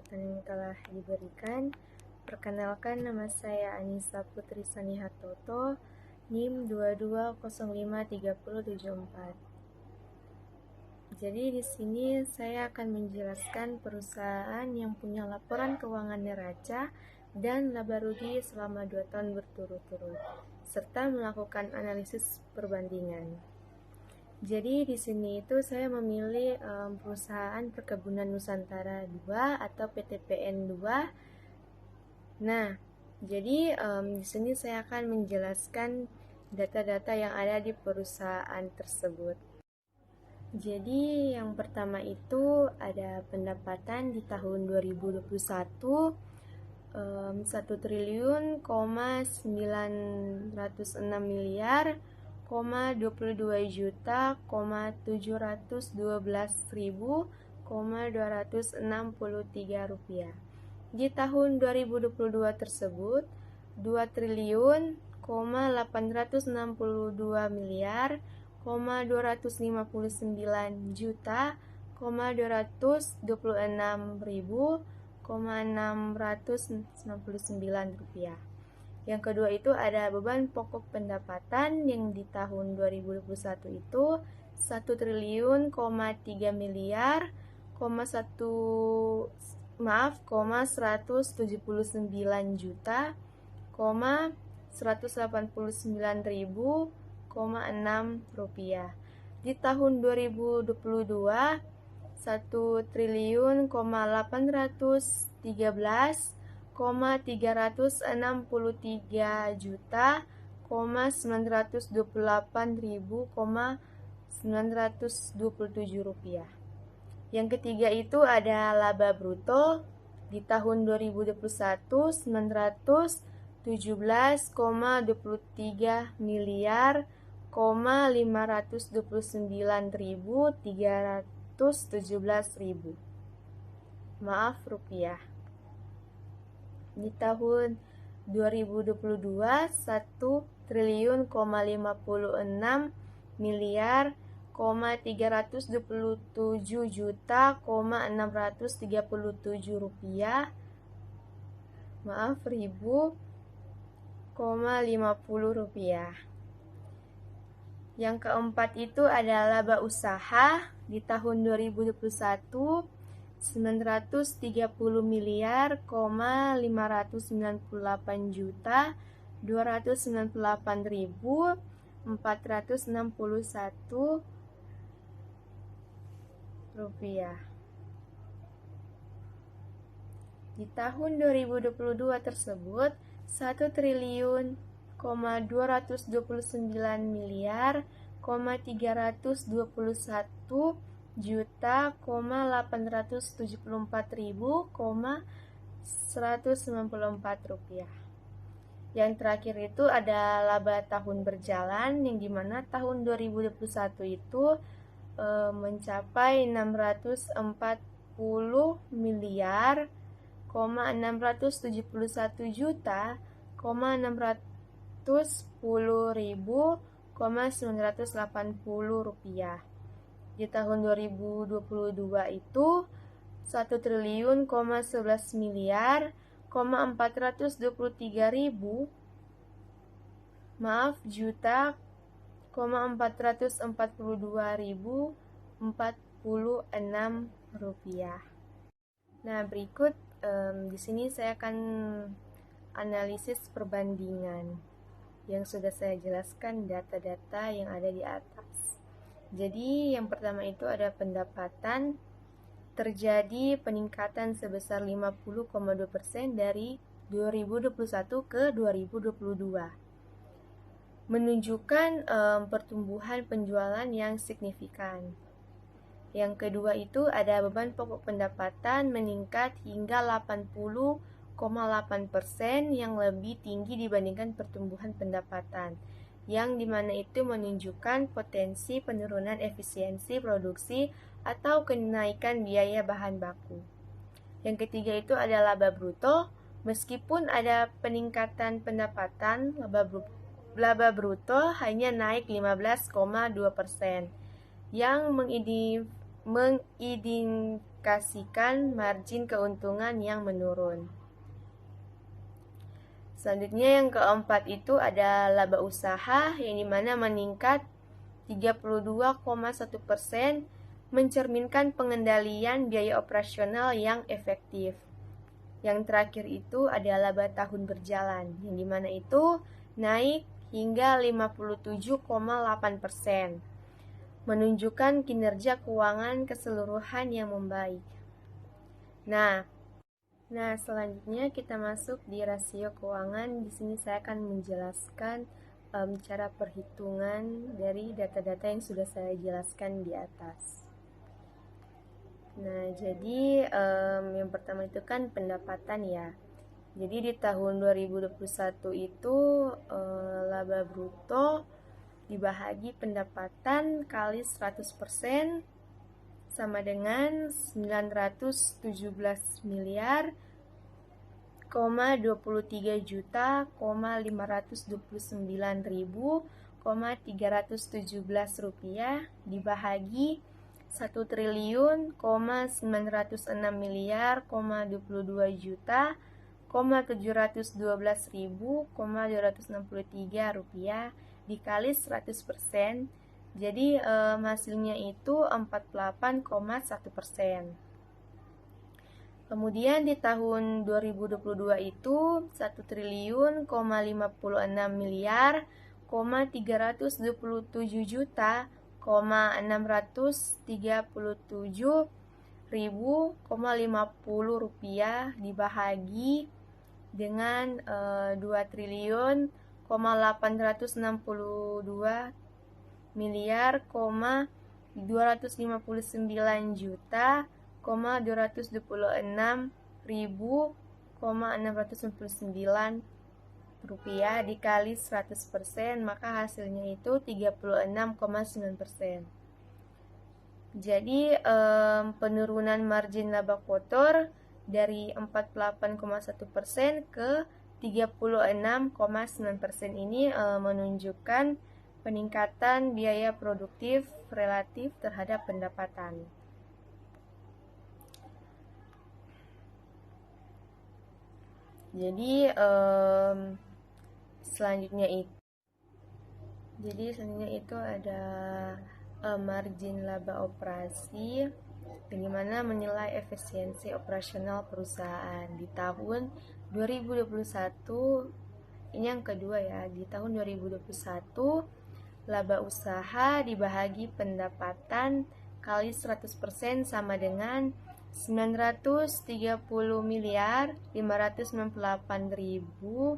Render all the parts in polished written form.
kesempatan yang telah diberikan. Perkenalkan, nama saya Anissa Putri Sanihartoto, NIM 22053074. Jadi di sini saya akan menjelaskan perusahaan yang punya laporan keuangan neraca dan laba rugi selama 2 tahun berturut-turut, serta melakukan analisis perbandingan. Jadi di sini itu saya memilih perusahaan Perkebunan Nusantara 2 atau PTPN 2. Nah, jadi di sini saya akan menjelaskan data-data yang ada di perusahaan tersebut. Jadi yang pertama itu ada pendapatan di tahun 2021 1 triliun, 906 miliar, 22 juta, 712.263 rupiah. Di tahun 2022 tersebut 2 triliun, 862 miliar, 259 juta, 226.699 rupiah. Yang kedua itu ada beban pokok pendapatan yang di tahun 2021 itu 1 triliun, 3 miliar, 179 juta, 189.006 rupiah. Di tahun 2022 1 triliun, 813,363 juta, 928.927 rupiah. Yang ketiga itu ada laba bruto di tahun 2021 917,23 miliar, 529.317 rupiah. Di tahun 2022 1 triliun, 56 miliar, 327 juta, 637 rupiah, 50 rupiah. Yang keempat itu ada laba usaha di tahun 2021 930 miliar, 598 juta, 298.461 rupiah. Di tahun 2022 tersebut 1 triliun, 229 miliar, 321 juta, 874.194 rupiah. Yang terakhir itu ada laba tahun berjalan yang dimana tahun 2021 itu mencapai 640 miliar, 671 juta, 610.980 rupiah. Di tahun 2022 itu 1 triliun, 11 miliar, 423.000 juta, 442.046 rupiah. Nah, berikut di sini saya akan analisis perbandingan yang sudah saya jelaskan data-data yang ada di atas. Jadi yang pertama itu ada pendapatan, terjadi peningkatan sebesar 50,2% dari 2021 ke 2022, menunjukkan pertumbuhan penjualan yang signifikan. Yang kedua itu ada beban pokok pendapatan meningkat hingga 80,8% yang lebih tinggi dibandingkan pertumbuhan pendapatan, yang dimana itu menunjukkan potensi penurunan efisiensi produksi atau kenaikan biaya bahan baku. Yang ketiga itu ada laba bruto. Meskipun ada peningkatan pendapatan, laba bruto hanya naik 15,2%, yang mengindikasikan margin keuntungan yang menurun. Selanjutnya yang keempat itu ada laba usaha yang dimana meningkat 32,1%, mencerminkan pengendalian biaya operasional yang efektif. Yang terakhir itu ada laba tahun berjalan yang dimana itu naik hingga 57,8%, menunjukkan kinerja keuangan keseluruhan yang membaik. Nah, selanjutnya kita masuk di rasio keuangan. Di sini saya akan menjelaskan cara perhitungan dari data-data yang sudah saya jelaskan di atas. Nah, jadi yang pertama itu kan pendapatan ya. Jadi di tahun 2021 itu laba bruto dibahagi pendapatan kali 100% sama dengan 917 miliar, 23 juta, 529.317 rupiah dibahagi 1 triliun, 906 miliar, 22 juta, 712.263 rupiah dikali 100%. Jadi hasilnya itu 48,1%. Kemudian di tahun 2022 itu 1 triliun, 56 miliar, 327 juta, 637.050 rupiah dibahagi dengan 2 triliun, 862 miliar, 259 juta, 226.699 rupiah dikali 100%, maka hasilnya itu 36,9%. Jadi penurunan margin laba kotor dari 48,1% ke 36,9% ini menunjukkan peningkatan biaya produktif relatif terhadap pendapatan. Jadi selanjutnya itu ada margin laba operasi, yang mana menilai efisiensi operasional perusahaan di tahun 2021. Ini yang kedua ya. Di tahun 2021 laba usaha dibahagi pendapatan kali 100% sama dengan 930 miliar 598.000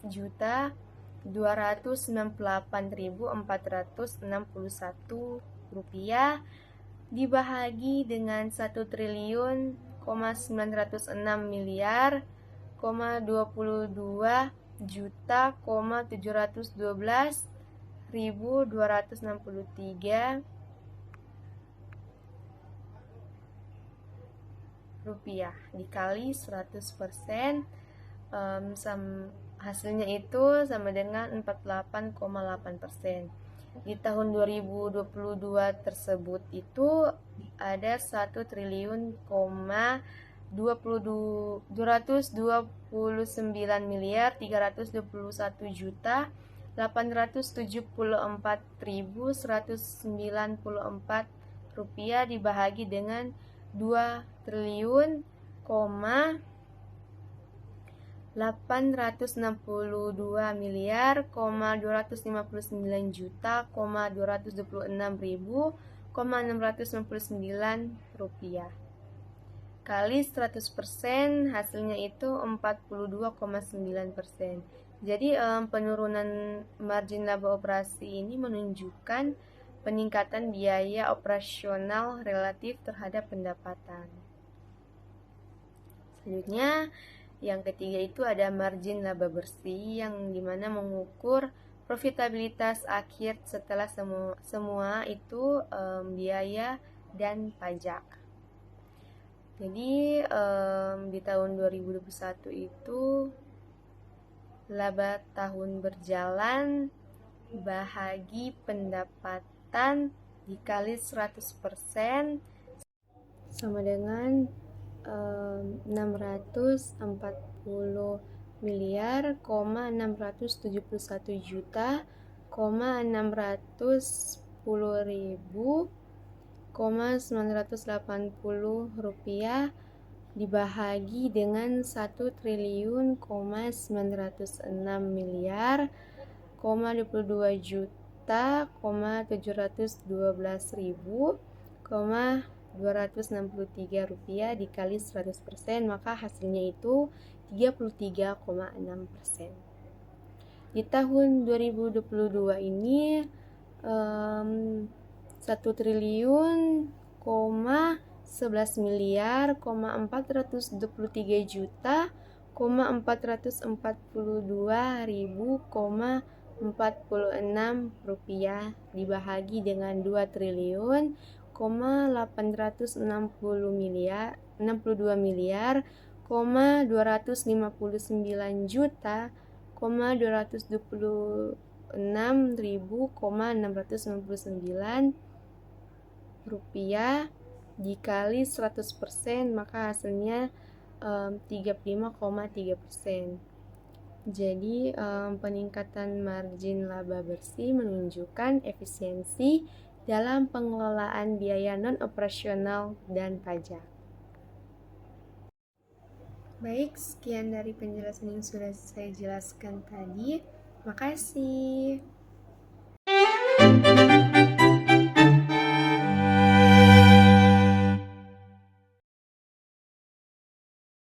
juta 298.461 rupiah dibahagi dengan 1 triliun, 906 miliar, 22 juta, 712.263 rupiah dikali 100%, hasilnya itu sama dengan 48,8%. Di tahun 2022 tersebut itu ada 1 triliun, 229 miliar 321 juta 874.194 rupiah dibahagi dengan 2 triliun, 862 miliar, 259 juta, 226.699 rupiah kali 100%, hasilnya itu 42,9%. Jadi penurunan margin laba operasi ini menunjukkan peningkatan biaya operasional relatif terhadap pendapatan. Selanjutnya yang ketiga itu ada margin laba bersih, yang dimana mengukur profitabilitas akhir setelah semua itu biaya dan pajak. Jadi di tahun 2021 itu laba tahun berjalan bahagi pendapatan dikali 100% sama dengan 640 miliar, 671 juta, 610 ribu, 980 rupiah dibahagi dengan 1.906 miliar, 22 juta, 712 ribu, 263 rupiah dikali 100%, maka hasilnya itu 33,6%. Di tahun 2022 ini 1 triliun, 11 miliar, 423 juta, 442 ribu, 46 rupiah dibahagi dengan 2 triliun, 860 miliar, 62 miliar, 259 juta, 226 ribu, 699 rupiah dikali 100%, maka hasilnya 35,3%. Jadi peningkatan margin laba bersih menunjukkan efisiensi dalam pengelolaan biaya non-operasional dan pajak. Baik, sekian dari penjelasan yang sudah saya jelaskan tadi. Makasih.